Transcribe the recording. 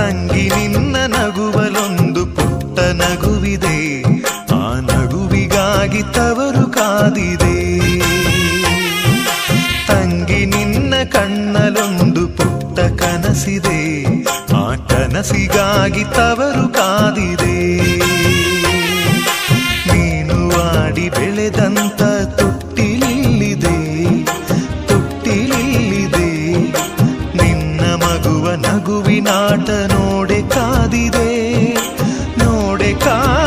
ತಂಗಿ ನಿನ್ನ ನಗುವಲೊಂದು ಪುಟ್ಟ ನಗುವಿದೆ, ಆ ನಗುವಿಗಾಗಿ ತವರು ಕಾದಿದೆ. ತಂಗಿ ನಿನ್ನ ಕಣ್ಣಲೊಂದು ಪುಟ್ಟ ಕನಸಿದೆ, ಆ ಕನಸಿಗಾಗಿ ತವರು ಕಾದಿದೆ. ನೀನು ಆಡಿ ಬೆಳೆದಂತ ತೊಟ್ಟಿಲಿಲ್ಲಿದೆ, ತೊಟ್ಟಿಲಿಲ್ಲಿದೆ. ನಿನ್ನ ಮಗುವ ನಗುವಿನಾಟ ನೋಡೆ ಕಾದಿದೆ, ನೋಡೆ ಕಾದಿದೆ.